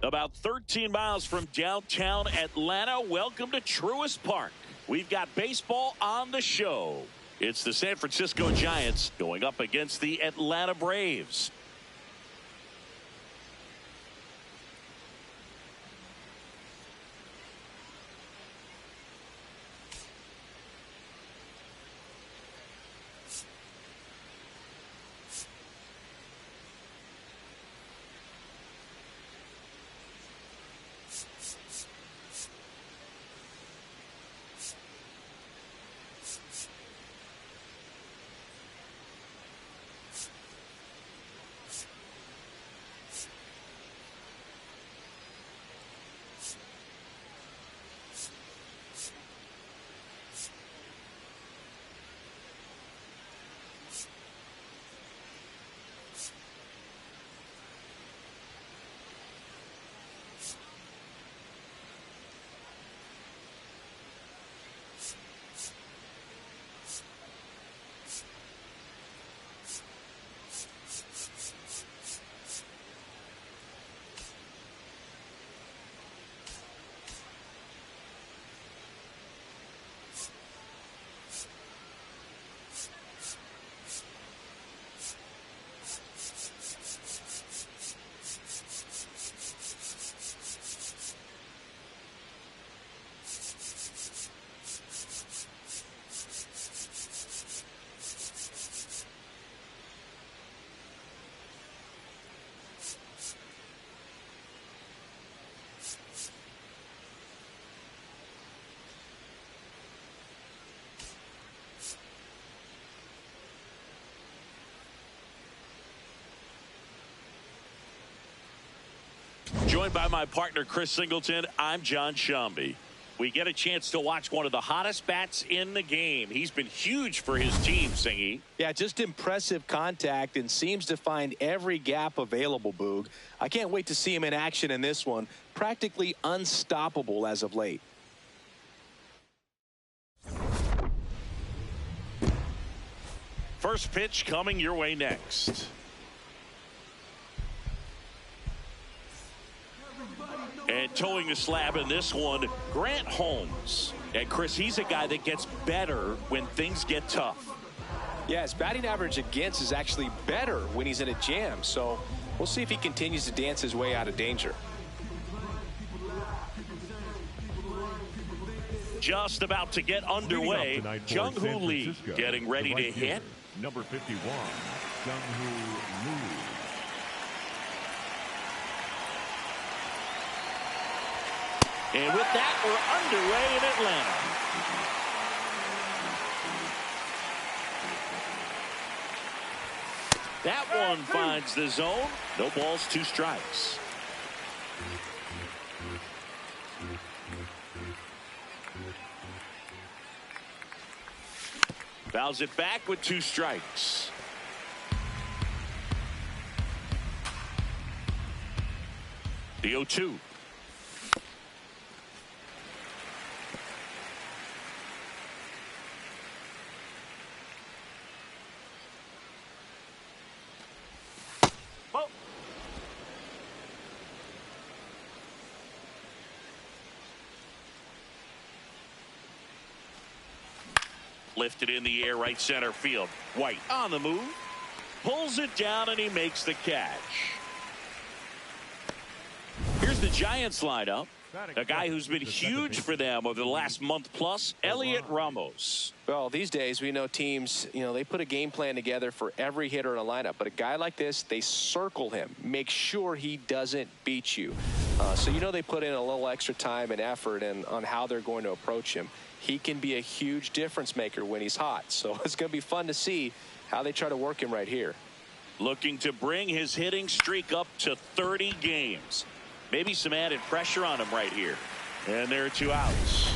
About 13 miles from downtown Atlanta, welcome to Truist Park. We've got baseball on the show. It's the San Francisco Giants going up against the Atlanta Braves. Joined by my partner, Chris Singleton, I'm John Shambi. We get a chance to watch one of the hottest bats in the game. He's been huge for his team, Singy. Yeah, just impressive contact and seems to find every gap available, Boog. I can't wait to see him in action in this one. Practically unstoppable as of late. First pitch coming your way next. And towing the slab in this one, Grant Holmes. And Chris, he's a guy that gets better when things get tough. Yeah, his batting average against is actually better when he's in a jam. So we'll see if he continues to dance his way out of danger. Just about to get underway. Jung-Hoo Lee getting ready to hit. Number 51, Jung-Hoo Lee. And with that, we're underway in Atlanta. That one finds the zone. No balls, 2 strikes. Fouls it back with 2 strikes. The 0-2. Lifted in the air, right center field. White on the move. Pulls it down, and he makes the catch. Here's the Giants lineup. A guy who's been huge for them over the last month plus, Elliot Ramos. Well, these days we know teams, they put a game plan together for every hitter in a lineup. But a guy like this, they circle him, make sure he doesn't beat you. So they put in a little extra time and effort on how they're going to approach him. He can be a huge difference maker when he's hot. So it's going to be fun to see how they try to work him right here. Looking to bring his hitting streak up to 30 games. Maybe some added pressure on him right here. And there are 2 outs.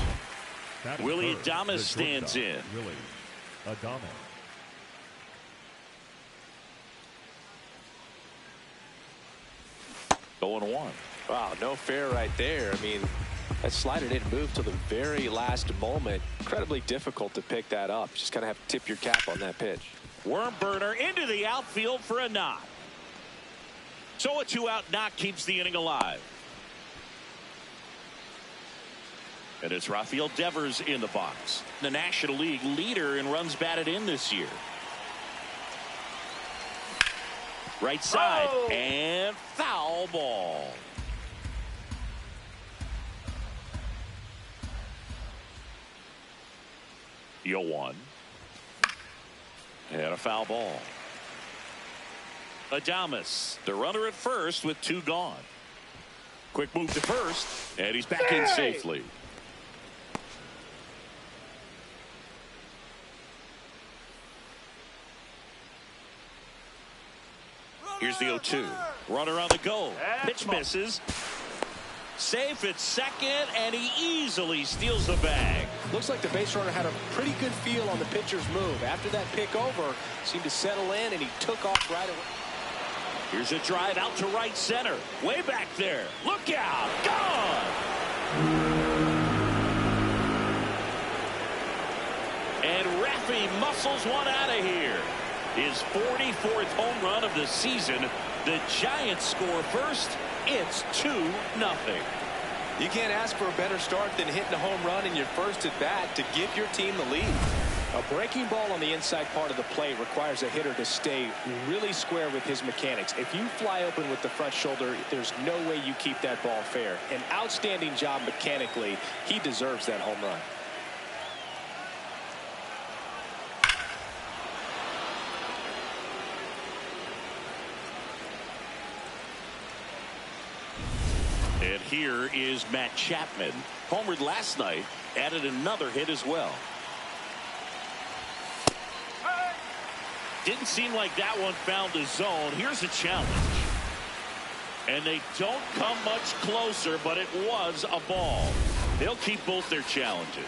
Willy Adames stands in. Willy Adames. 0-1. Wow, no fair right there. I mean, that slider didn't move till the very last moment. Incredibly difficult to pick that up. Just kind of have to tip your cap on that pitch. Worm burner into the outfield for a knock. So a 2-out knock keeps the inning alive. And it's Rafael Devers in the box. The National League leader in runs batted in this year. Right side. And foul ball. The 0-1. And a foul ball. Adames, the runner at first with 2 gone. Quick move to first, and he's back in safely. Here's the 0-2. Runner on the go. Pitch misses. Safe at second, and he easily steals the bag. Looks like the base runner had a pretty good feel on the pitcher's move. After that pick over, seemed to settle in, and he took off right away. Here's a drive out to right center. Way back there. Look out. Gone. And Raffy muscles one out of here. His 44th home run of the season. The Giants score first. It's 2-0. You can't ask for a better start than hitting a home run in your first at bat to give your team the lead. A breaking ball on the inside part of the plate requires a hitter to stay really square with his mechanics. If you fly open with the front shoulder, there's no way you keep that ball fair. An outstanding job mechanically. He deserves that home run. And here is Matt Chapman. Homered last night, added another hit as well. Didn't seem like that one found the zone. Here's a challenge. And they don't come much closer, but it was a ball. They'll keep both their challenges.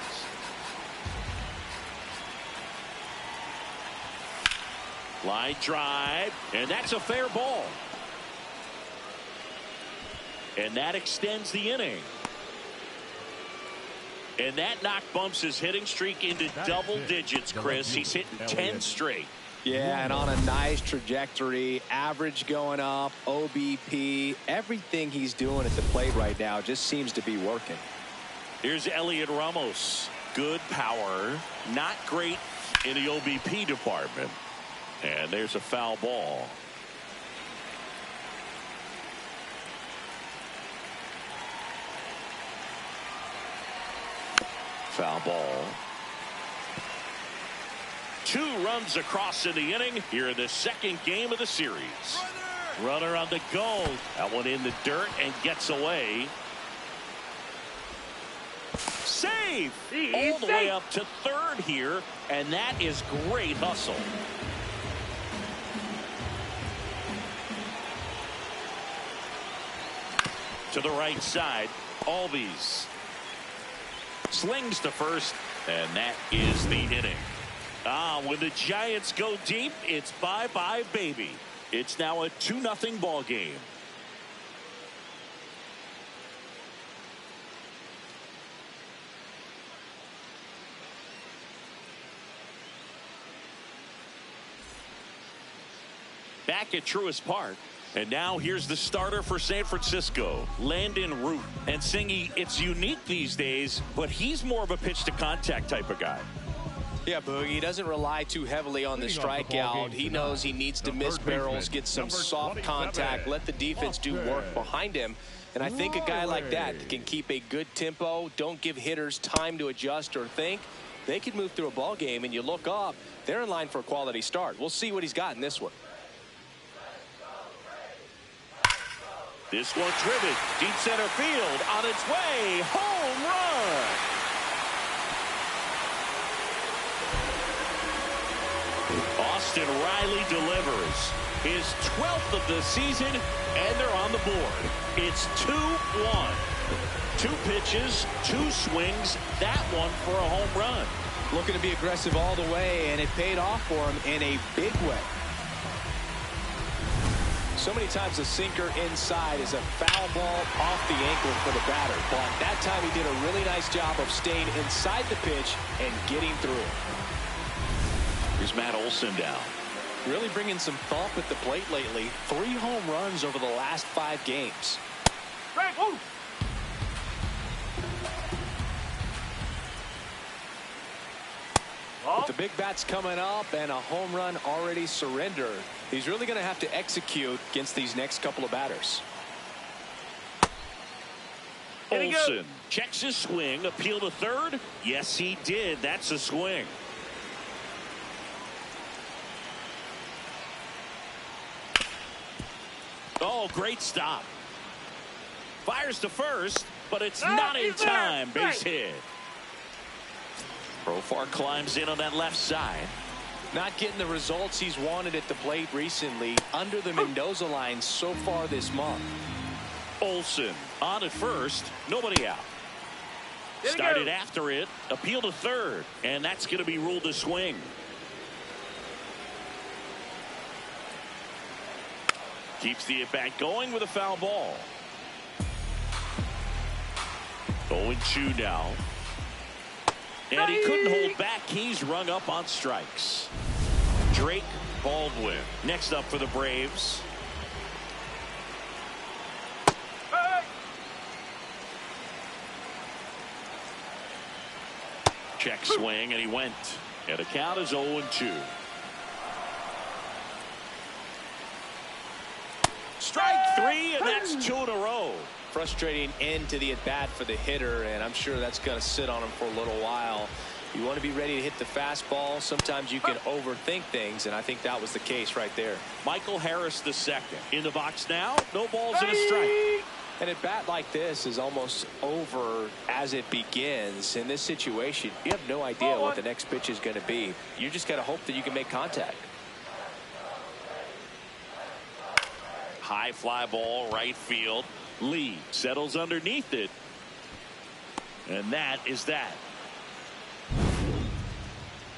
Line drive, and that's a fair ball. And that extends the inning. And that knock bumps his hitting streak into double digits, Chris. He's hitting 10 straight. Yeah, and on a nice trajectory, average going up, OBP, everything he's doing at the plate right now just seems to be working. Here's Elliot Ramos. Good power, not great in the OBP department. And there's a foul ball. Foul ball. 2 runs across in the inning here in the second game of the series. Runner on the go. That one in the dirt and gets away. Save! All the way up to third here, and that is great hustle. To the right side, Albies slings to first, and that is the inning. When the Giants go deep, it's bye-bye, baby. It's now a 2-0 ball game. Back at Truist Park. And now here's the starter for San Francisco, Landon Root. And Singy, it's unique these days, but he's more of a pitch-to-contact type of guy. Yeah, Boogie, he doesn't rely too heavily on the strikeout. He knows he needs to miss barrels, get some soft contact, let the defense do work behind him. And I think a guy like that can keep a good tempo, don't give hitters time to adjust or think. They can move through a ball game, and you look up, they're in line for a quality start. We'll see what he's got in this one. This one driven deep center field on its way. Home run. Austin Riley delivers his 12th of the season, and they're on the board. It's 2-1. 2 pitches, 2 swings, that one for a home run. Looking to be aggressive all the way, and it paid off for him in a big way. So many times a sinker inside is a foul ball off the ankle for the batter. But that time he did a really nice job of staying inside the pitch and getting through it. Here's Matt Olson down. Really bringing some thump at the plate lately. 3 home runs over the last 5 games. With the big bats coming up and a home run already surrendered, he's really going to have to execute against these next couple of batters. Olson checks his swing, appeal to third. Yes, he did. That's a swing. Oh, great stop. Fires to first, but it's not in time. Base hit. Profar climbs in on that left side. Not getting the results he's wanted at the plate recently under the Mendoza line so far this month. Olson on at first, nobody out. Started after it, appeal to third, and that's going to be ruled a swing. Keeps the at-bat going with a foul ball. 0-2 now. And he couldn't hold back. He's rung up on strikes. Drake Baldwin next up for the Braves. Check swing, and he went. And the count is 0-2. Strike 3, and that's 2 in a row. Frustrating end to the at-bat for the hitter, and I'm sure that's going to sit on him for a little while. You want to be ready to hit the fastball. Sometimes you can overthink things, and I think that was the case right there. Michael Harris the second. In the box now, no balls and a strike. An at-bat like this is almost over as it begins. In this situation, you have no idea what the next pitch is going to be. You just got to hope that you can make contact. High fly ball, right field. Lee settles underneath it. And that is that.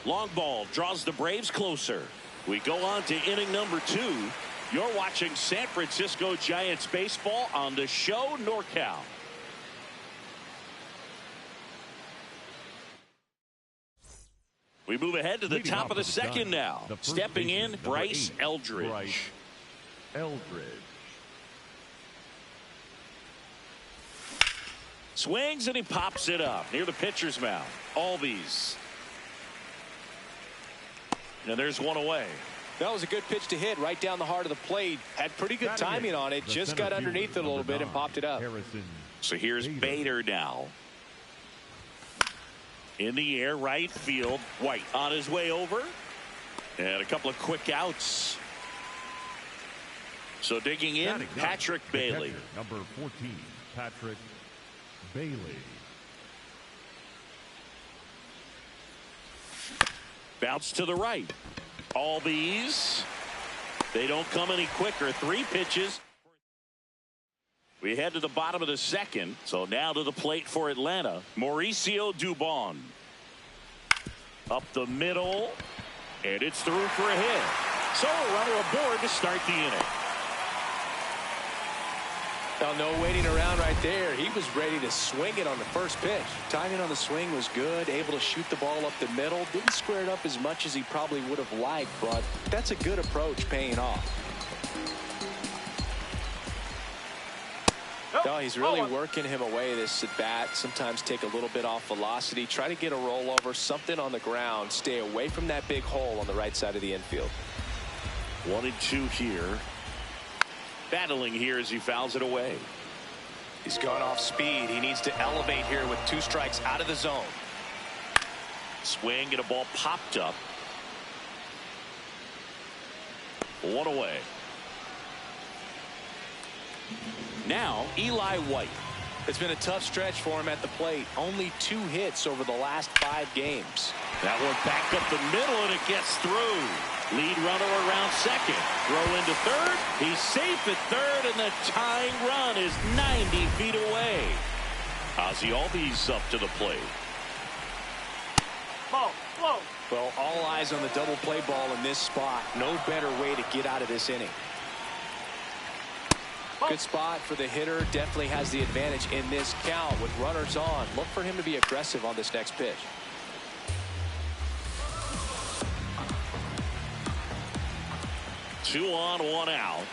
Long ball draws the Braves closer. We go on to inning number 2. You're watching San Francisco Giants baseball on the show NorCal. We move ahead to the top of the second now. Stepping in, Bryce Eldridge. Bryce Eldridge. Swings and he pops it up near the pitcher's mound. Albies. And there's one away. That was a good pitch to hit right down the heart of the plate. Had pretty good timing on it. Just got underneath it a little bit and popped it up. So here's Bader now. In the air, right field. White on his way over. And a couple of quick outs. So digging in, Patrick Bailey. Number 14, Patrick Bailey. Bounce to the right. Albies. They don't come any quicker. 3 pitches. We head to the bottom of the second. So now to the plate for Atlanta. Mauricio Dubon. Up the middle. And it's through for a hit. So a runner aboard to start the inning. Now, no waiting around right there. He was ready to swing it on the first pitch. Timing on the swing was good. Able to shoot the ball up the middle. Didn't square it up as much as he probably would have liked, but that's a good approach paying off. No, he's really working him away this at bat. Sometimes take a little bit off velocity. Try to get a rollover, something on the ground. Stay away from that big hole on the right side of the infield. 1-2 here. Battling here as he fouls it away. He's gone off speed. He needs to elevate here with 2 strikes out of the zone. Swing and a ball popped up. 1 away. Now Eli White. It's been a tough stretch for him at the plate. Only 2 hits over the last 5 games. That one back up the middle and it gets through. Lead runner around second. Throw into third. He's safe at third, and the tying run is 90 feet away. Ozzie Albies up to the plate. Well, all eyes on the double play ball in this spot. No better way to get out of this inning. Good spot for the hitter. Definitely has the advantage in this count with runners on. Look for him to be aggressive on this next pitch. Two on, 1 out.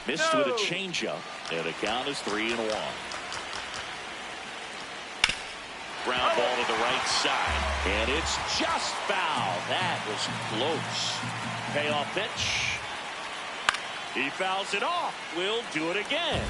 Missed with a changeup, and the count is 3-1. Ground ball to the right side, and it's just foul. That was close. Payoff pitch. He fouls it off. We'll do it again.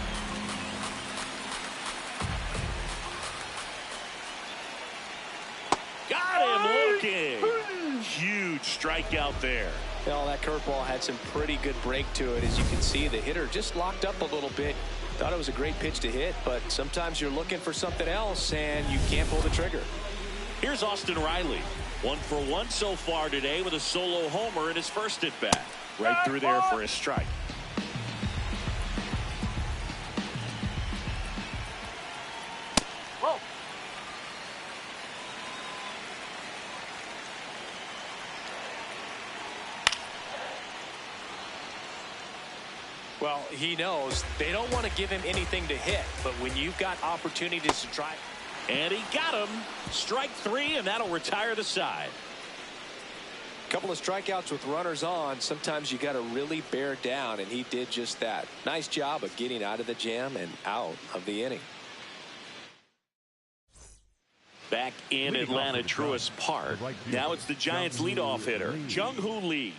Got him looking. Huge strikeout there. Well, that curveball had some pretty good break to it. As you can see, the hitter just locked up a little bit. Thought it was a great pitch to hit, but sometimes you're looking for something else and you can't pull the trigger. Here's Austin Riley. 1 for 1 so far today with a solo homer in his first at bat. Right through there for a strike. Whoa. Well, he knows they don't want to give him anything to hit, but when you've got opportunities to try. And he got him. Strike 3, and that'll retire the side. Couple of strikeouts with runners on. Sometimes you got to really bear down, and he did just that. Nice job of getting out of the jam and out of the inning. Back in Atlanta, Truist Park. Now it's the Giants leadoff hitter, Jung-Hoo Lee.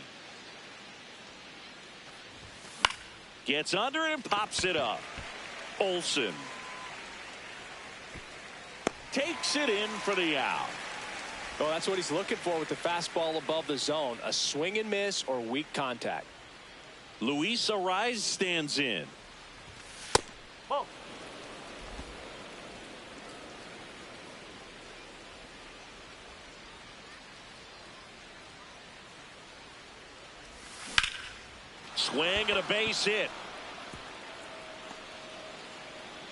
Gets under and pops it up. Olsen takes it in for the out. Well, that's what he's looking for with the fastball above the zone. A swing and miss or weak contact. Luis Arraez stands in. Whoa. Swing and a base hit.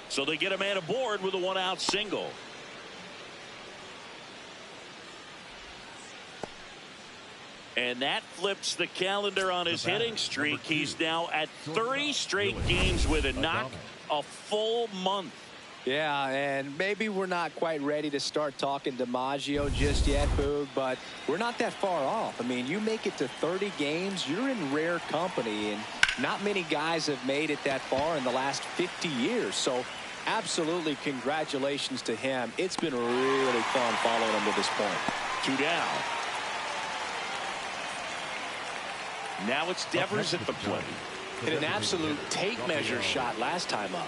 So they get a man aboard with a 1-out single. And that flips the calendar on his hitting streak. He's now at 30 straight games with a knock, a full month. Yeah, and maybe we're not quite ready to start talking DiMaggio just yet, Boog, but we're not that far off. I mean, you make it to 30 games, you're in rare company, and not many guys have made it that far in the last 50 years. So absolutely congratulations to him. It's been really fun following him to this point. 2 down. Now it's Devers at the plate. Hit an absolute tape measure shot last time up.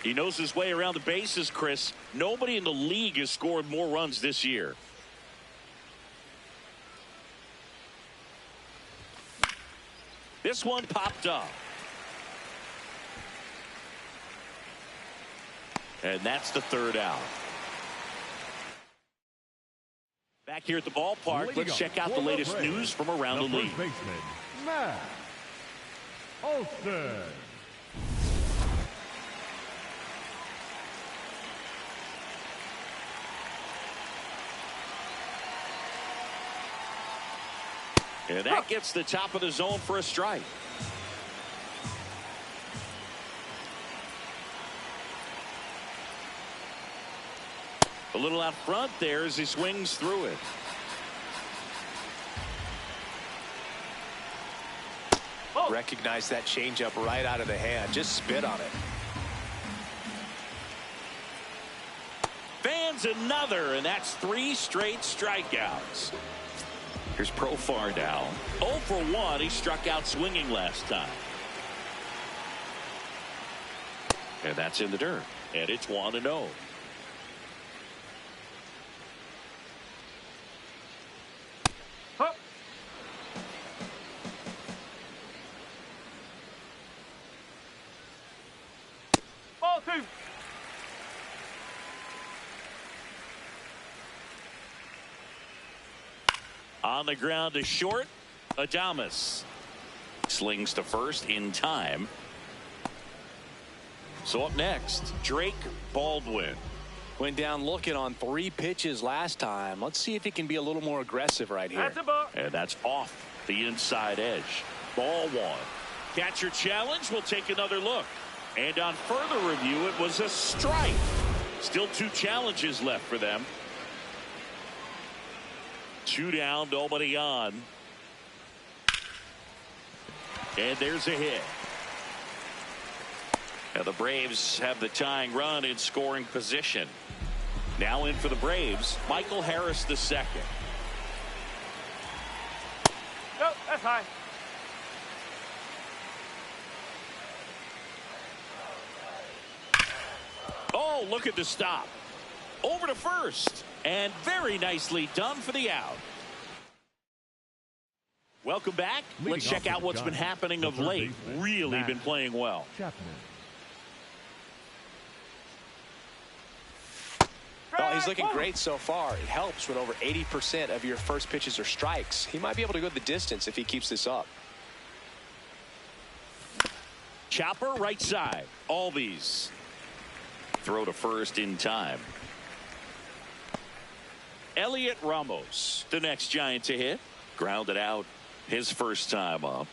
He knows his way around the bases, Chris. Nobody in the league has scored more runs this year. This one popped up. And that's the 3rd out. Back here at the ballpark, let's check out the latest news from around the league. Baseman, Matt Olson. And that gets the top of the zone for a strike. A little out front there as he swings through it. Recognize that changeup right out of the hand. Just spit on it. Fans another, and that's 3 straight strikeouts. Here's Profar now. 0 for 1. He struck out swinging last time. And that's in the dirt. And it's 1-0. Ball 2. On the ground to short. Adames slings to first in time. So up next, Drake Baldwin. Went down looking on 3 pitches last time. Let's see if he can be a little more aggressive right here. That's a ball. And that's off the inside edge. Ball 1. Catcher challenge. We'll take another look. And on further review, it was a strike. Still 2 challenges left for them. 2 down, nobody on. And there's a hit. Now the Braves have the tying run in scoring position. Now in for the Braves, Michael Harris II. No, that's high. Oh, look at the stop. Over to first. And very nicely done for the out. Welcome back. Let's check out what's been happening of late. Really been playing well. Chapman. Well, he's looking great so far. It helps when over 80% of your first pitches are strikes. He might be able to go the distance if he keeps this up. Chopper right side. Albies. Throw to first in time. Elliot Ramos, the next Giant to hit. Grounded out his first time up.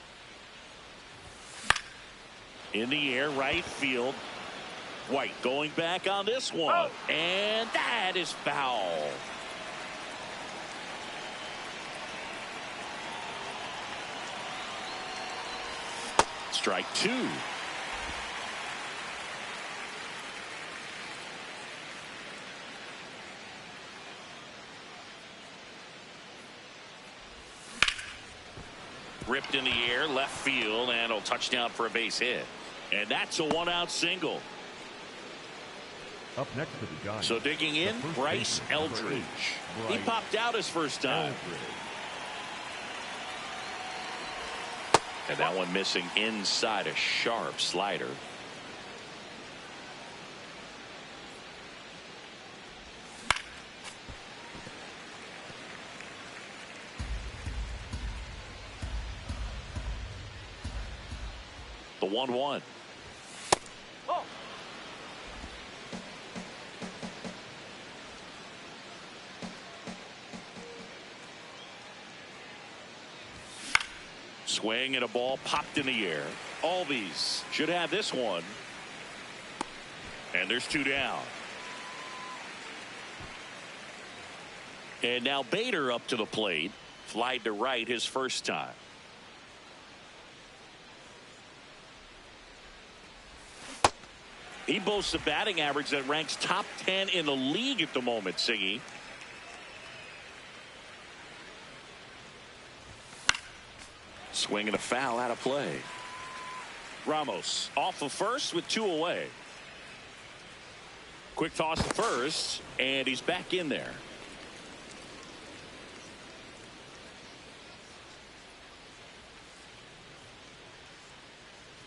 In the air, right field. White going back on this one. And that is foul. Strike 2. Ripped in the air, left field, and a touchdown for a base hit. And that's a 1-out single. Up next to the Giants. So digging in, Bryce Eldridge. He popped out his first time. And that one missing inside, a sharp slider. The 1-1. Swing and a ball popped in the air. Albies should have this one. And there's 2 down. And now Bader up to the plate. Flied to right his first time. He boasts a batting average that ranks top 10 in the league at the moment, Siggy. Swing and a foul out of play. Ramos off of first with 2 away. Quick toss to first, and he's back in there.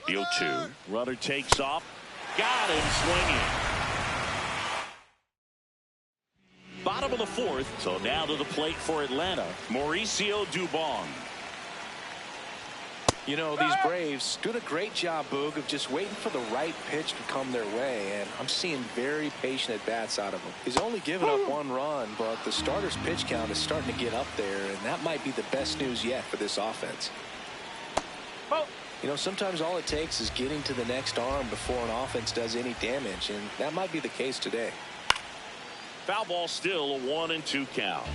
The 0-2. Runner takes off. Got him swinging. Bottom of the 4th. So now to the plate for Atlanta. Mauricio Dubon. You know, these Braves doing a great job, Boog, of just waiting for the right pitch to come their way, and I'm seeing very patient at-bats out of him. He's only given up 1 run, but the starter's pitch count is starting to get up there, and that might be the best news yet for this offense. You know, sometimes all it takes is getting to the next arm before an offense does any damage, and that might be the case today. Foul ball still a 1-2 count.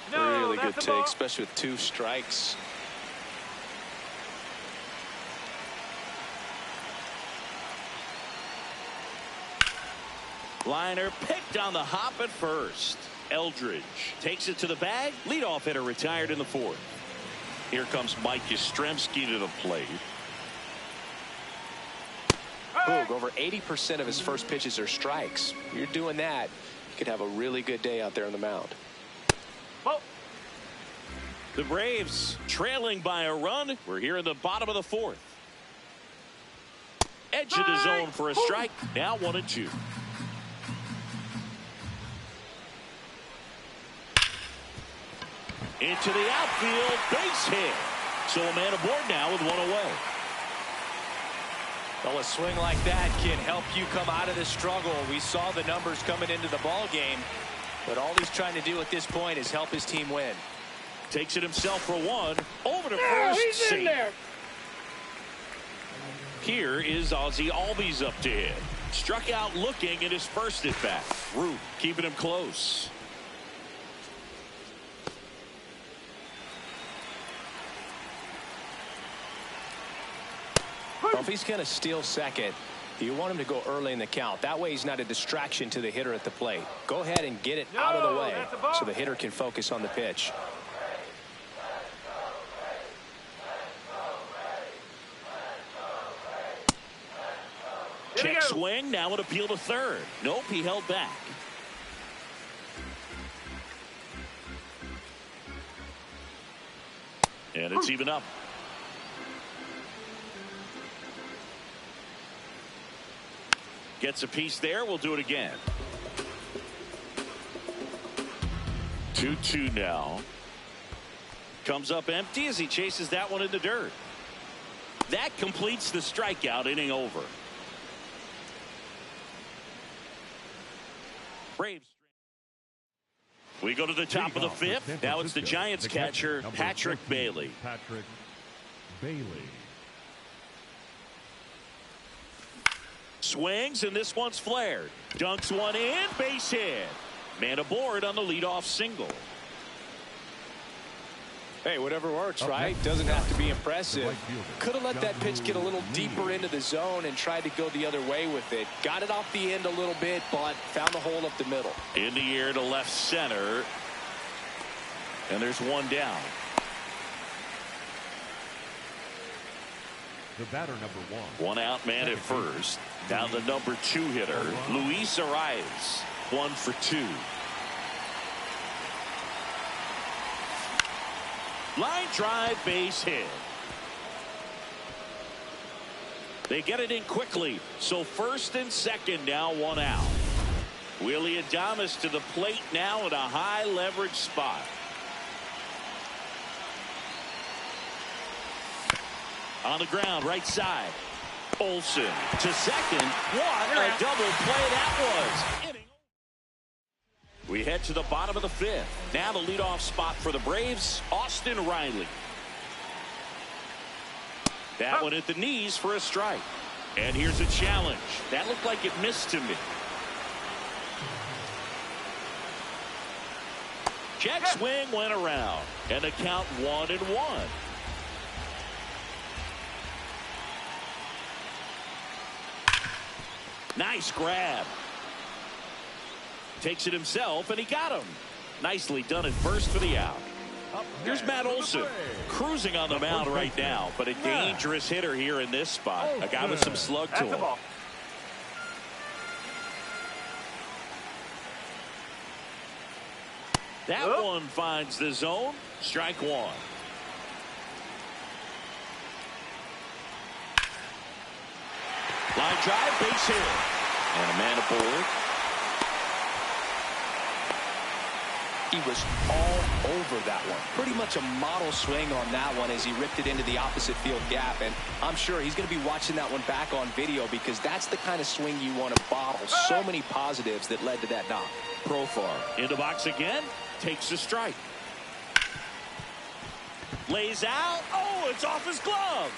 Really good take, especially with 2 strikes. Liner picked on the hop at first. Eldridge takes it to the bag. Leadoff hitter retired in the 4th. Here comes Mike Yastrzemski to the plate. Boog, over 80% of his first pitches are strikes. You're doing that, you could have a really good day out there on the mound. The Braves trailing by a run. We're here in the bottom of the 4th. Edge of the zone for a strike. Now 1-2. Into the outfield, base hit. So a man aboard now with 1 away. Well, a swing like that can help you come out of the struggle. We saw the numbers coming into the ball game, but all he's trying to do at this point is help his team win. Takes it himself for 1. Over to first. He's in there. Here is Ozzie Albies up to hit. Struck out looking at his first at bat. Root keeping him close. Well, if he's going to steal second, you want him to go early in the count. That way he's not a distraction to the hitter at the plate. Go ahead and get it out of the way so the hitter can focus on the pitch. Check swing. Now an appeal to third. Nope, he held back. And it's even up. Gets a piece there. We'll do it again. 2-2 now. Comes up empty as he chases that one in the dirt. That completes the strikeout. Inning over. Braves. We go to the top of the 5th. Now it's the Giants catcher, Patrick Bailey. Patrick Bailey. Swings, and this one's flared. Dunks one in, base hit. Man aboard on the leadoff single. Hey, whatever works, right? Doesn't have to be impressive. Could have let that pitch get a little deeper into the zone and tried to go the other way with it. Got it off the end a little bit, but found a hole up the middle. In the air to left center. And there's 1 down. The batter, number 1. 1 out man at first. Down the number 2 hitter, Luis Arias. 1 for 2. Line drive, base hit. They get it in quickly. So first and second now 1 out. Willy Adames to the plate now in a high leverage spot. On the ground, right side. Olsen to second. What a double play that was. We head to the bottom of the fifth. Now the leadoff spot for the Braves, Austin Riley. That one at the knees for a strike. And here's a challenge. That looked like it missed to me. Check swing went around. And the count 1-1. Nice grab. Takes it himself, and he got him. Nicely done at first for the out. Here's Matt Olson, cruising on the mound right now, but a dangerous hitter here in this spot. A guy with some slug to him. That one finds the zone. Strike one. Line drive, base hit. And a man aboard. He was all over that one. Pretty much a model swing on that one as he ripped it into the opposite field gap. And I'm sure he's going to be watching that one back on video because that's the kind of swing you want to bottle. So many positives that led to that knock. Profar in the box again. Takes the strike. Lays out. Oh, it's off his glove.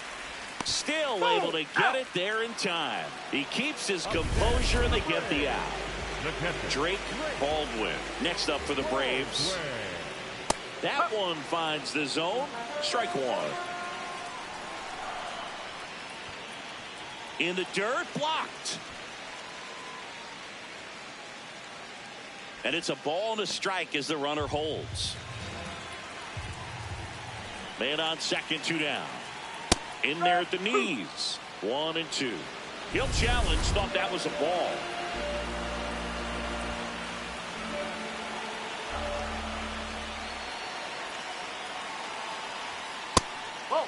Still able to get it there in time. He keeps his composure and they get the out. Drake Baldwin next up for the Braves. That one finds the zone. Strike one. In the dirt, blocked. And it's a ball and a strike as the runner holds. Man on second, 2 down. In there at the knees. 1-2. He'll challenge. Thought that was a ball. Whoa.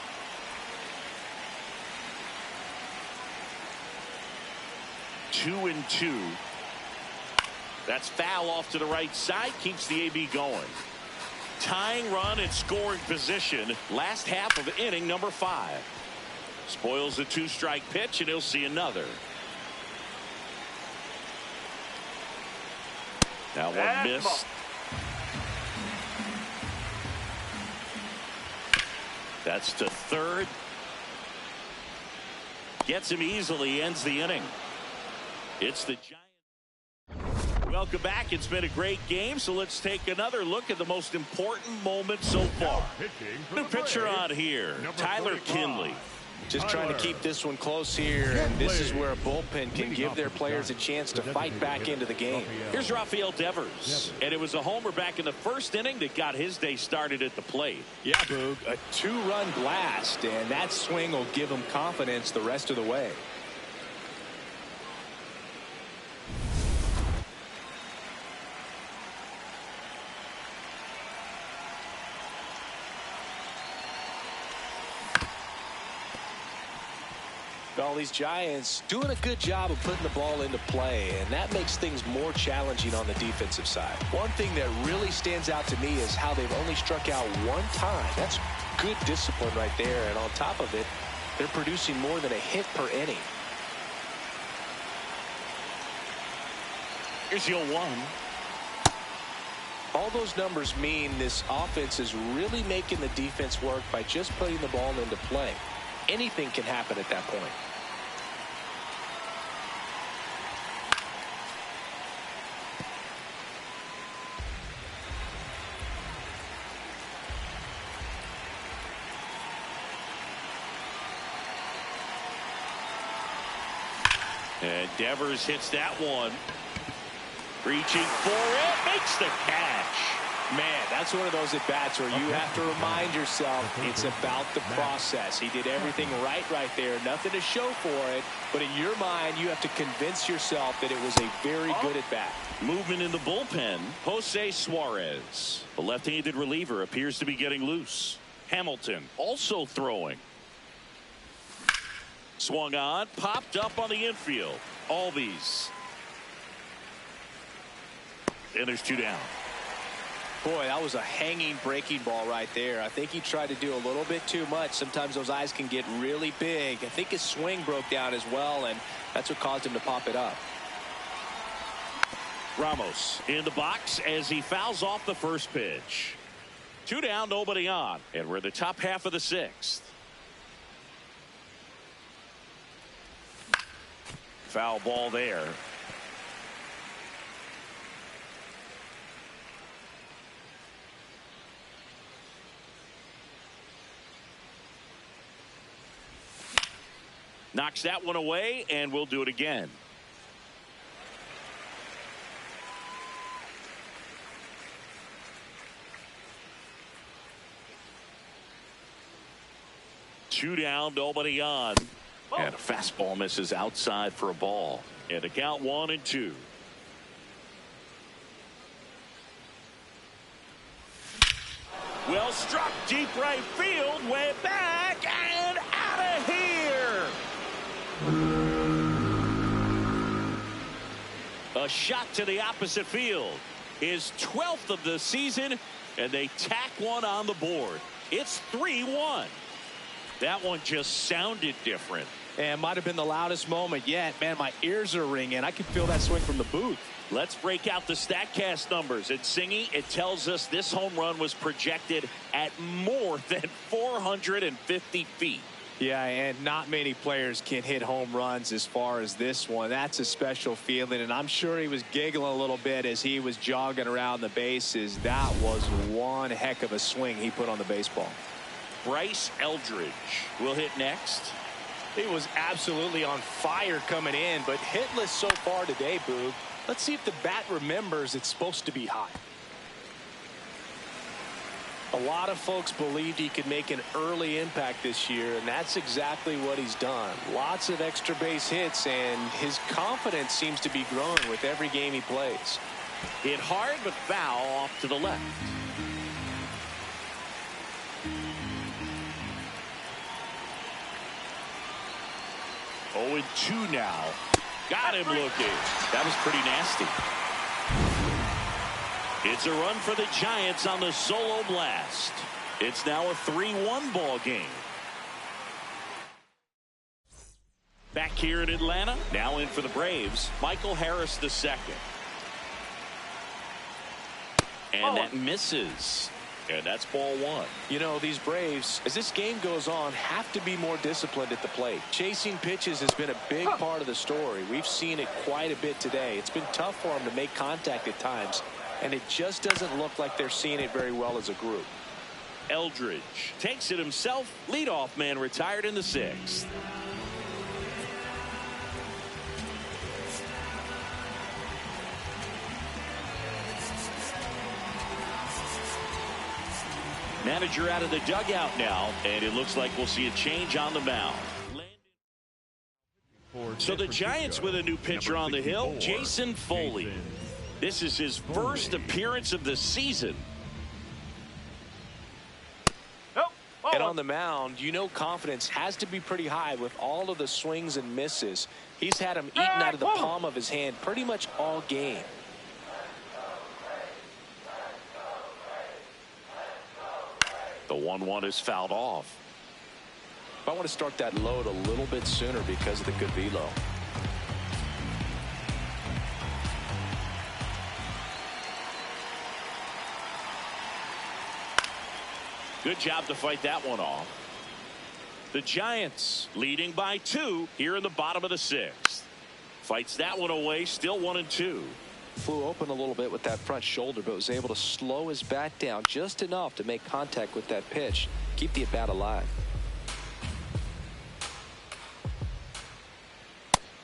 2-2. That's foul off to the right side. Keeps the AB going. Tying run in scoring position. Last half of inning number 5. Spoils the 2-strike pitch, and he'll see another. That one missed. That's to third. Gets him easily, ends the inning. It's the Giants. Welcome back. It's been a great game, so let's take another look at the most important moment so far. New pitcher on here, Tyler Kinley. Just trying to keep this one close here, and this is where a bullpen can give their players a chance to fight back into the game. Here's Rafael Devers, and it was a homer back in the first inning that got his day started at the plate. Yeah, Boog, a 2-run blast, and that swing will give him confidence the rest of the way. All these Giants doing a good job of putting the ball into play, and that makes things more challenging on the defensive side. One thing that really stands out to me is how they've only struck out 1 time. That's good discipline right there, and on top of it, they're producing more than a hit per inning. Here's your 1. All those numbers mean this offense is really making the defense work by just putting the ball into play. Anything can happen at that point. And Devers hits that one. Reaching for it, makes the catch. Man, that's one of those at-bats where you have to remind yourself it's about the process. He did everything right there. Nothing to show for it. But in your mind, you have to convince yourself that it was a very good at-bat. Movement in the bullpen. Jose Suarez. The left-handed reliever appears to be getting loose. Hamilton also throwing. Swung on. Popped up on the infield. Albies. And there's 2 down. Boy, that was a hanging breaking ball right there. I think he tried to do a little bit too much. Sometimes those eyes can get really big. I think his swing broke down as well, and that's what caused him to pop it up. Ramos in the box as he fouls off the first pitch. 2 down, nobody on, and we're in the top half of the 6th. Foul ball there. Knocks that one away, and we'll do it again. Two down, nobody on. And a fastball misses outside for a ball. And the count 1-2. Well struck, deep right field, way back and out of here. A shot to the opposite field. His 12th of the season, and they tack one on the board. It's 3-1. That one just sounded different. And might have been the loudest moment yet. Man, my ears are ringing. I can feel that swing from the booth. Let's break out the StatCast numbers. At Singy, it tells us this home run was projected at more than 450 feet. Yeah, and not many players can hit home runs as far as this one. That's a special feeling, and I'm sure he was giggling a little bit as he was jogging around the bases. That was one heck of a swing he put on the baseball. Bryce Eldridge will hit next. He was absolutely on fire coming in, but hitless so far today, Boog. Let's see if the bat remembers it's supposed to be hot. A lot of folks believed he could make an early impact this year, and that's exactly what he's done. Lots of extra base hits, and his confidence seems to be growing with every game he plays. Hit hard but foul off to the left. Oh, and 2 now. Got him looking. That was pretty nasty. It's a run for the Giants on the solo blast. It's now a 3-1 ball game. Back here in Atlanta, now in for the Braves, Michael Harris II. And that misses. And that's ball 1. You know, these Braves, as this game goes on, have to be more disciplined at the plate. Chasing pitches has been a big part of the story. We've seen it quite a bit today. It's been tough for them to make contact at times, and it just doesn't look like they're seeing it very well as a group. Eldridge takes it himself. Leadoff man retired in the 6th. Manager out of the dugout now, and it looks like we'll see a change on the mound. So the Giants with a new pitcher on the hill, Jason Foley. This is his first appearance of the season. And on the mound, you know, confidence has to be pretty high with all of the swings and misses. He's had them eaten out of the palm of his hand pretty much all game. The 1-1 is fouled off. I want to start that load a little bit sooner because of the good velo. Good job to fight that one off. The Giants leading by 2 here in the bottom of the 6th. Fights that one away, still 1-2. Flew open a little bit with that front shoulder, but was able to slow his bat down just enough to make contact with that pitch. Keep the at-bat alive.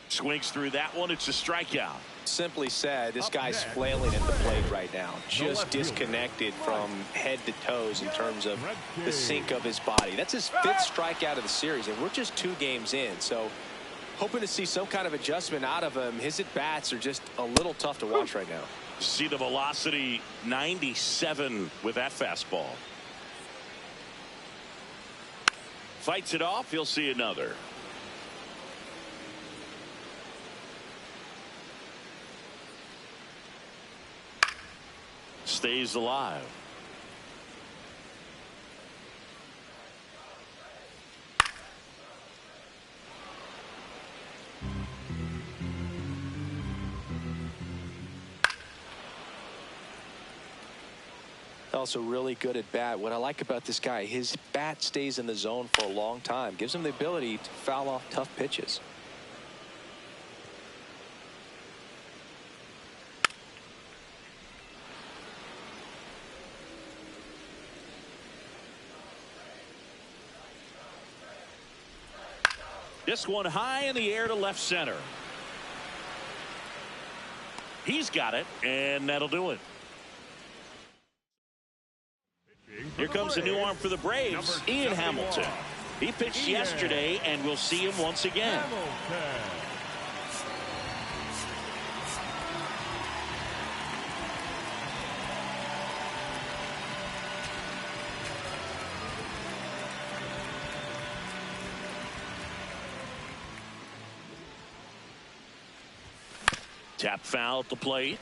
Swings through that one. It's a strikeout. Simply said, this guy's flailing at the plate right now. Just disconnected from head to toes in terms of the sink of his body. That's his 5th strikeout of the series, and we're just 2 games in. So hoping to see some kind of adjustment out of him. His at-bats are just a little tough to watch right now. See the velocity, 97 with that fastball. Fights it off. He'll see another. Stays alive. Also really good at bat. What I like about this guy, his bat stays in the zone for a long time. Gives him the ability to foul off tough pitches. This one high in the air to left center. He's got it, and that'll do it. Here comes a new arm for the Braves, Ian Hamilton. He pitched yesterday, and we'll see him once again. Tap foul at the plate.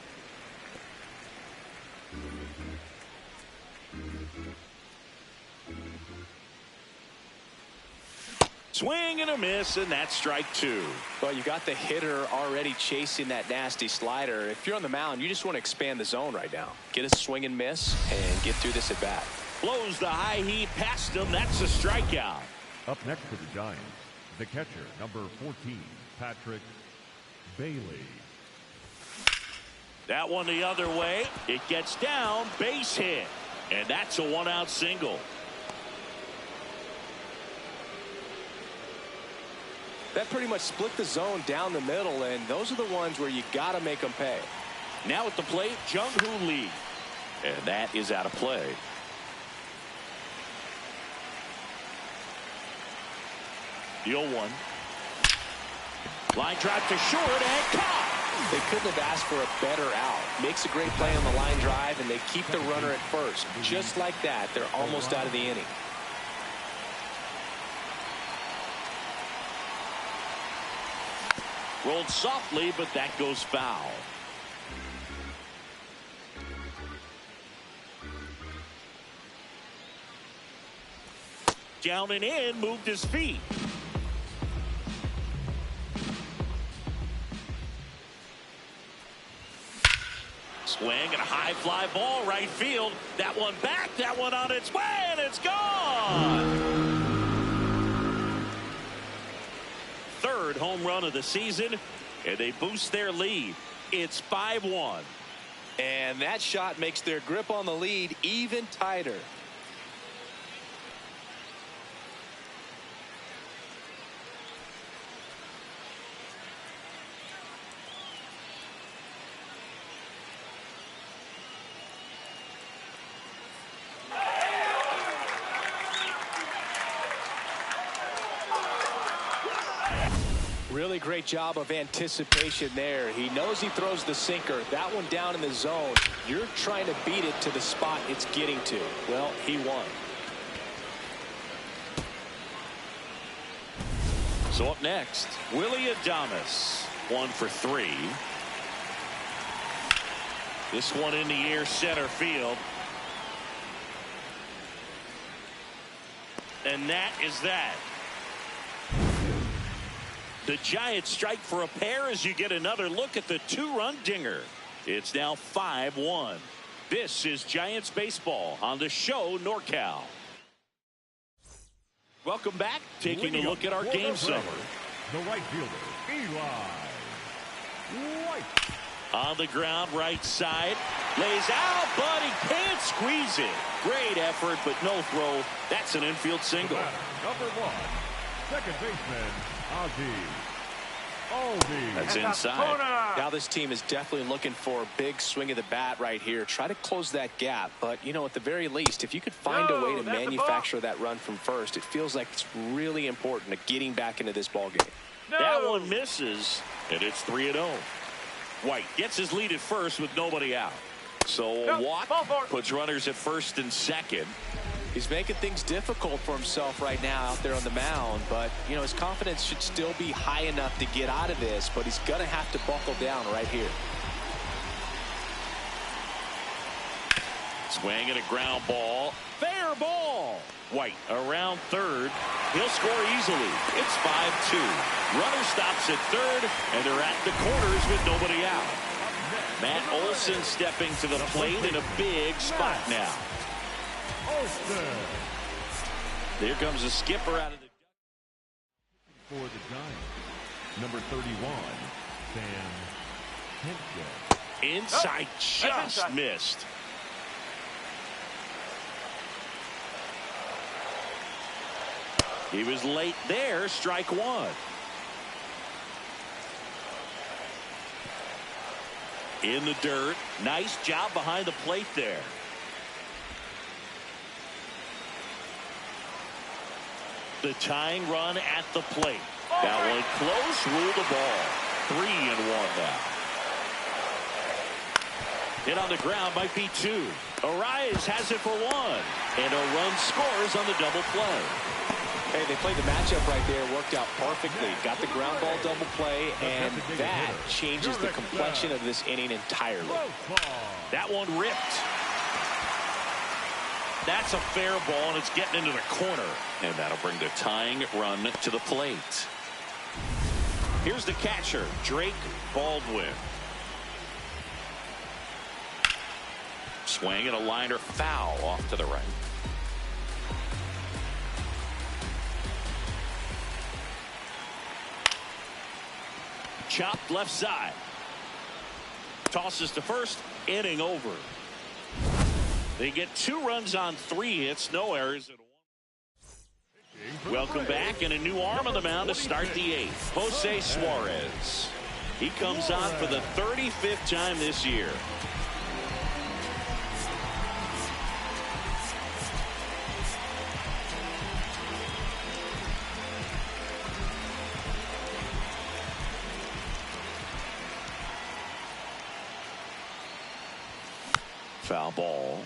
Swing and a miss, and that's strike two. Well, you got the hitter already chasing that nasty slider. If you're on the mound, you just want to expand the zone right now. Get a swing and miss and get through this at bat. Blows the high heat past him. That's a strikeout. Up next for the Giants, the catcher, number 14, Patrick Bailey. That one the other way. It gets down, base hit. And that's a one-out single. That pretty much split the zone down the middle, and those are the ones where you got to make them pay. Now at the plate, Jung-Hoo Lee. And that is out of play. The 0-1. Line drive to short and caught. They couldn't have asked for a better out. Makes a great play on the line drive, and they keep the runner at first. Just like that, they're almost out of the inning. Rolled softly, but that goes foul. Down and in, moved his feet. Swing and a high fly ball right field. That one back, that one on its way, and it's gone. Third home run of the season, and they boost their lead. It's 5-1. And that shot makes their grip on the lead even tighter. Really great job of anticipation there. He knows he throws the sinker. That one down in the zone. You're trying to beat it to the spot it's getting to. Well, he won. So up next, Willy Adames. 1 for 3. This one in the air center field. And that is that. The Giants strike for a pair as you get another look at the 2-run dinger. It's now 5-1. This is Giants baseball on the show NorCal. Welcome back. Taking a look at our game summer. The right fielder, Eli White. On the ground, right side. Lays out, but he can't squeeze it. Great effort, but no throw. That's an infield single. Number 1, second baseman, Ozzie Albies. That's inside. Now this team is definitely looking for a big swing of the bat right here. Try to close that gap. But, you know, at the very least, if you could find a way to manufacture that run from first, it feels like it's really important to getting back into this ball game. That one misses, and it's 3-0. White gets his lead at first with nobody out. So a walk puts runners at first and second. He's making things difficult for himself right now out there on the mound, but you know his confidence should still be high enough to get out of this, but he's gonna have to buckle down right here. Swing and a ground ball. Fair ball. White around third. He'll score easily. It's 5-2. Runner stops at third, and they're at the corners with nobody out. Matt Olson stepping to the plate in a big spot now. There comes a skipper out of the... For the Giants, number 31, Sam Hentgen. Inside, That's just inside. missed. He was late there, strike one. In the dirt, nice job behind the plate there. The tying run at the plate. That one close, ruled the ball. 3-1 now. Hit on the ground might be two. Arias has it for one. And a run scores on the double play. Hey, they played the matchup right there, worked out perfectly. Got the ground ball double play, and that changes the complexion of this inning entirely. That one ripped. That's a fair ball, and it's getting into the corner. And that'll bring the tying run to the plate. Here's the catcher, Drake Baldwin. Swing and a liner foul off to the right. Chopped left side. Tosses to first, inning over. They get 2 runs on 3 hits, no errors. Welcome back, and a new arm on the mound to start the 8th. Jose Suarez. He comes on for the 35th time this year. Foul ball.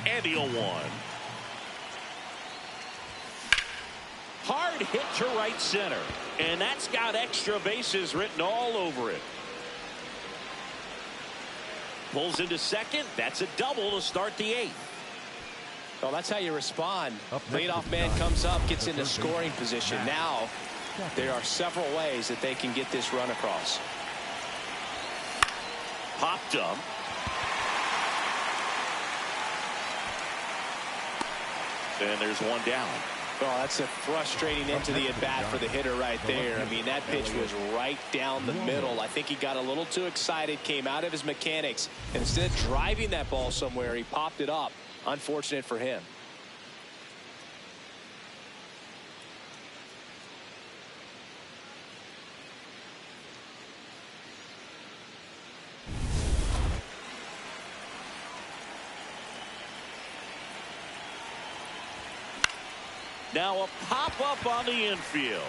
And the 0-1. Hard hit to right center. And that's got extra bases written all over it. Pulls into second. That's a double to start the 8th. Well, that's how you respond. Leadoff man comes up, gets into scoring position. Now, there are several ways that they can get this run across. Popped up. And there's one down. Well, that's a frustrating end to the at-bat for the hitter right there. I mean, that pitch was right down the middle. I think he got a little too excited, came out of his mechanics, and instead of driving that ball somewhere, he popped it up. Unfortunate for him. Now a pop-up on the infield.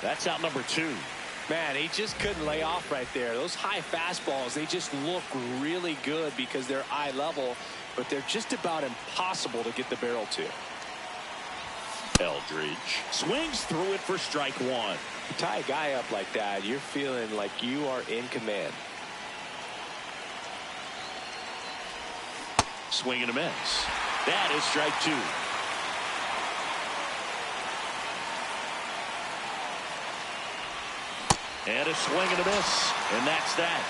That's out number 2. Man, he just couldn't lay off right there. Those high fastballs, they just look really good because they're eye level, but they're just about impossible to get the barrel to. Eldridge swings through it for strike 1. You tie a guy up like that, you're feeling like you are in command. Swing and a miss. That is strike 2. And a swing and a miss. And that's that.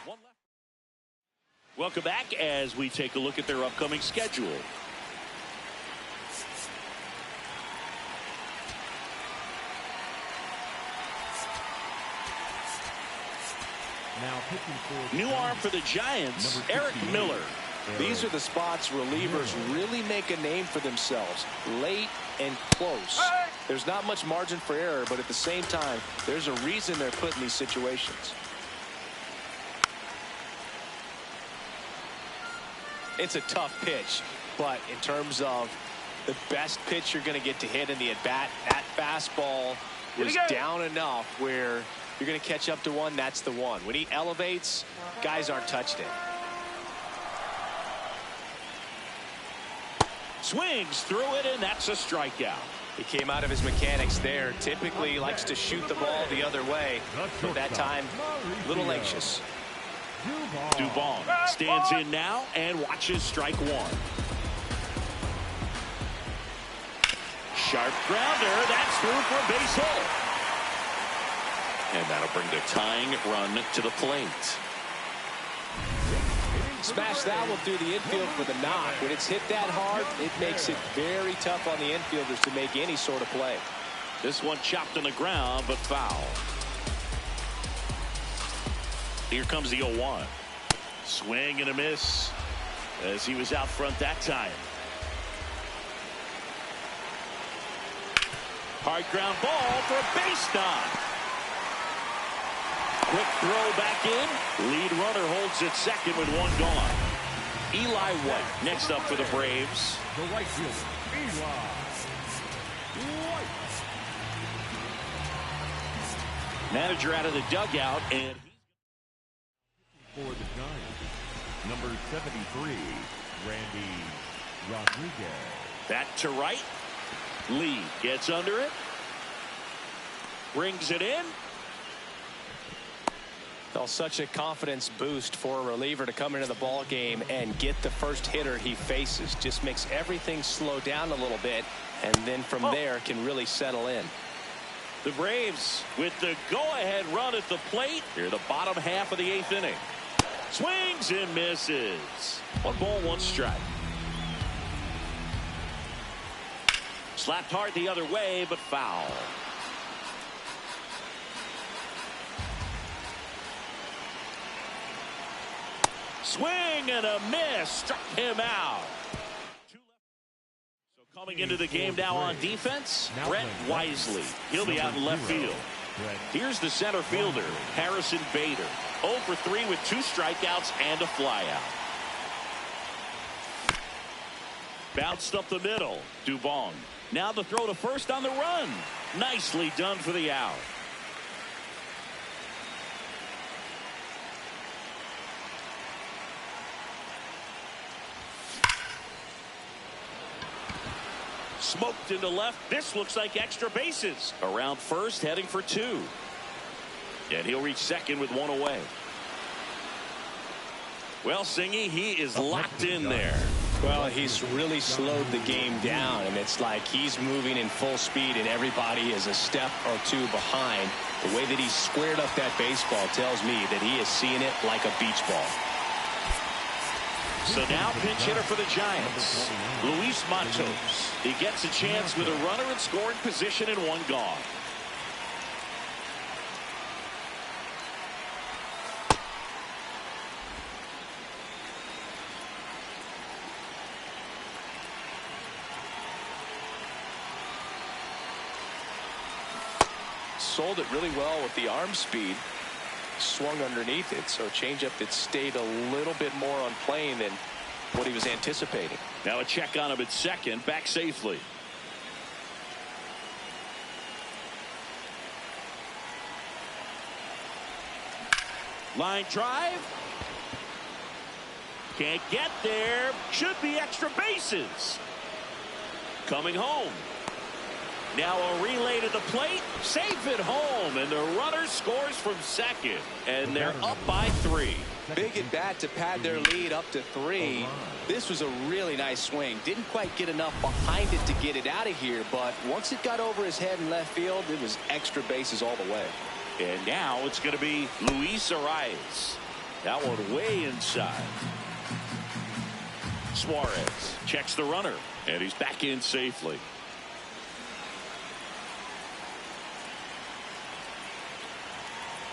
One left. Welcome back as we take a look at their upcoming schedule. Now pitching for New arm for the Giants, Eric Miller. These are the spots relievers really make a name for themselves. Late and close. There's not much margin for error, but at the same time, there's a reason they're put in these situations. It's a tough pitch, but in terms of the best pitch you're going to get to hit in the at-bat, that fastball was down enough where you're going to catch up to one, that's the one. When he elevates, guys aren't touched it. Swings through it, and that's a strikeout. He came out of his mechanics there. Typically he likes to shoot the ball the other way, but that time a little anxious. Dubon stands in now and watches strike 1. Sharp grounder. That's through for a base hit. And that'll bring the tying run to the plate. Smash that one through the infield for the knock. When it's hit that hard, it makes it very tough on the infielders to make any sort of play. This one chopped on the ground, but foul. Here comes the 0-1. Swing and a miss as he was out front that time. Hard ground ball for a base knock. Quick throw back in. Lead runner holds at second with one gone. Eli White next up for the Braves. The right fielder, Eli White. Manager out of the dugout, and For the Giants, number 73, Randy Rodriguez. back to right. Lee gets under it. Brings it in. Well, such a confidence boost for a reliever to come into the ball game and get the first hitter he faces. Just makes everything slow down a little bit, and then from there can really settle in. The Braves with the go-ahead run at the plate. Here the bottom half of the 8th inning. Swings and misses. 1 ball, 1 strike. Slapped hard the other way, but foul. Swing and a miss. Struck him out. So coming into the game now on defense, Brett Wisely. He'll be out in left field. Here's the center fielder, Harrison Bader. 0 for 3 with 2 strikeouts and a flyout. Bounced up the middle. Dubon. Now the throw to first on the run. Nicely done for the out. Smoked into left. This looks like extra bases. Around first, heading for 2. And he'll reach second with 1 away. Well, Singy, he is locked in there. Well, he's really slowed the game down, and it's like he's moving in full speed, and everybody is a step or 2 behind. The way that he squared up that baseball tells me that he is seeing it like a beach ball. So now pinch hitter for the Giants, Luis Matos. He gets a chance with a runner in scoring position and 1 gone. Sold it really well with the arm speed. Swung underneath it, so a changeup that stayed a little bit more on plane than what he was anticipating. Now a check on him at second, back safely. Line drive. Can't get there. Should be extra bases. Coming home. Now a relay to the plate. Safe at home, and the runner scores from second, and they're up by 3. Big at bat to pad their lead up to 3. This was a really nice swing. Didn't quite get enough behind it to get it out of here, but once it got over his head in left field, it was extra bases all the way. And now it's going to be Luis Arias. That one way inside. Suarez checks the runner, and he's back in safely.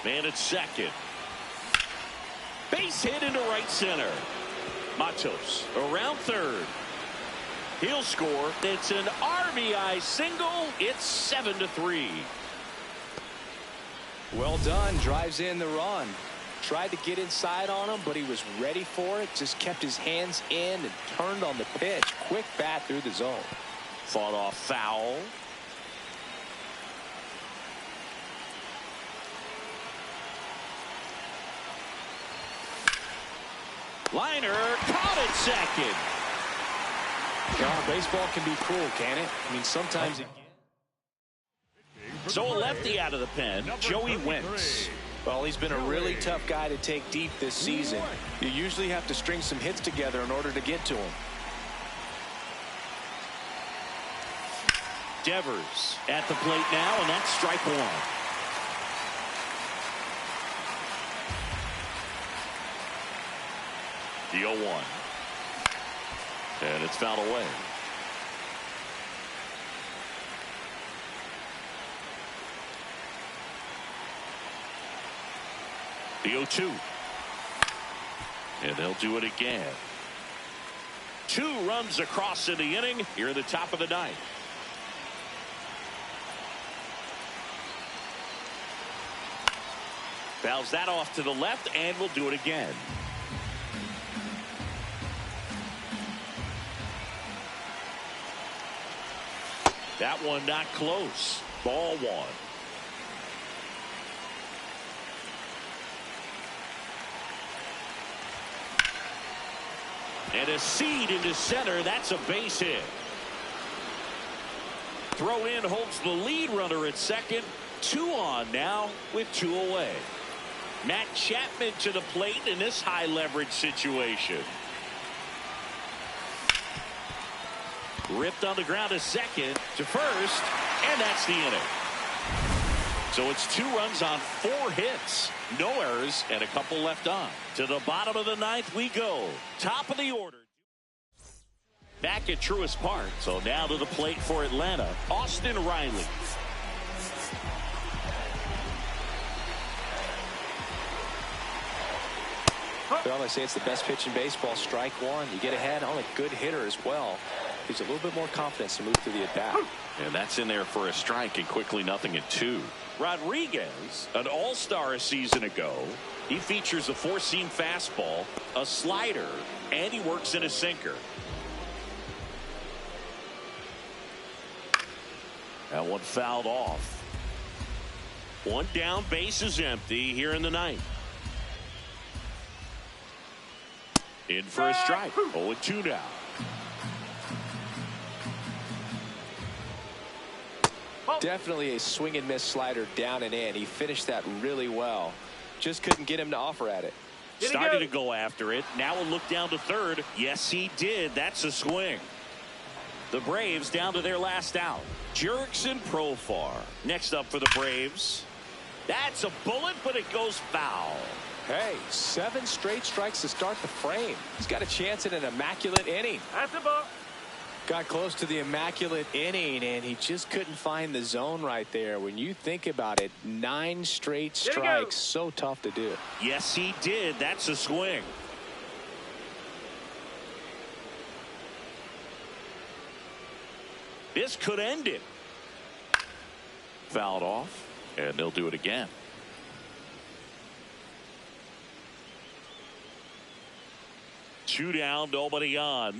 Man at second. Base hit into right center. Matos around third. He'll score. It's an RBI single. It's 7-3. Well done. Drives in the run. Tried to get inside on him, but he was ready for it. Just kept his hands in and turned on the pitch. Quick bat through the zone. Fought off foul. Liner caught at second. Well, baseball can be cruel, can it? I mean, sometimes it. So a lefty out of the pen, Joey Wentz. Well, he's been a really tough guy to take deep this season. You usually have to string some hits together in order to get to him. Devers at the plate now, and that's strike 1. The 0-1. And it's fouled away. The 0-2. And they'll do it again. 2 runs across in the inning here in the top of the ninth. Fouls that off to the left, and we'll do it again. That one not close. Ball 1. And a seed into center. That's a base hit. Throw in holds the lead runner at second. 2 on now with 2 away. Matt Chapman to the plate in this high leverage situation. Ripped on the ground to second, to first, and that's the inning. So it's 2 runs on 4 hits, no errors, and a couple left on. To the bottom of the ninth we go. Top of the order. Back at Truist Park. So now to the plate for Atlanta, Austin Riley. Well, they say it's the best pitch in baseball. Strike 1. You get ahead on a good hitter as well. Gives a little bit more confidence to move through the at bat. And that's in there for a strike, and quickly 0-2. Rodriguez, an all-star a season ago. He features a 4-seam fastball, a slider, and he works in a sinker. That one fouled off. 1 down, base is empty here in the ninth. In for a strike. 0-2 now. Definitely a swing and miss slider down and in. He finished that really well. Just couldn't get him to offer at it. Started to go after it. Now a look down to third. Yes, he did. That's a swing. The Braves down to their last out. Jurickson Profar. Next up for the Braves. That's a bullet, but it goes foul. Hey, 7 straight strikes to start the frame. He's got a chance at an immaculate inning. That's a ball. Got close to the immaculate inning, and he just couldn't find the zone right there. When you think about it, 9 straight strikes, so tough to do. Yes, he did. That's a swing. This could end it. Fouled off, and they'll do it again. Two down, nobody on.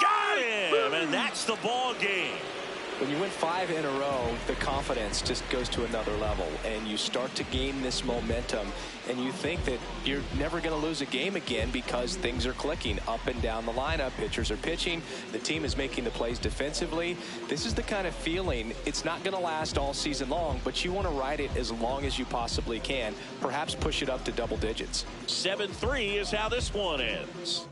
Got him, and that's the ball game. When you win 5 in a row, the confidence just goes to another level, and you start to gain this momentum, and you think that you're never going to lose a game again because things are clicking up and down the lineup. Pitchers are pitching. The team is making the plays defensively. This is the kind of feeling, it's not going to last all season long, but you want to ride it as long as you possibly can. Perhaps push it up to double digits. 7-3 is how this one ends.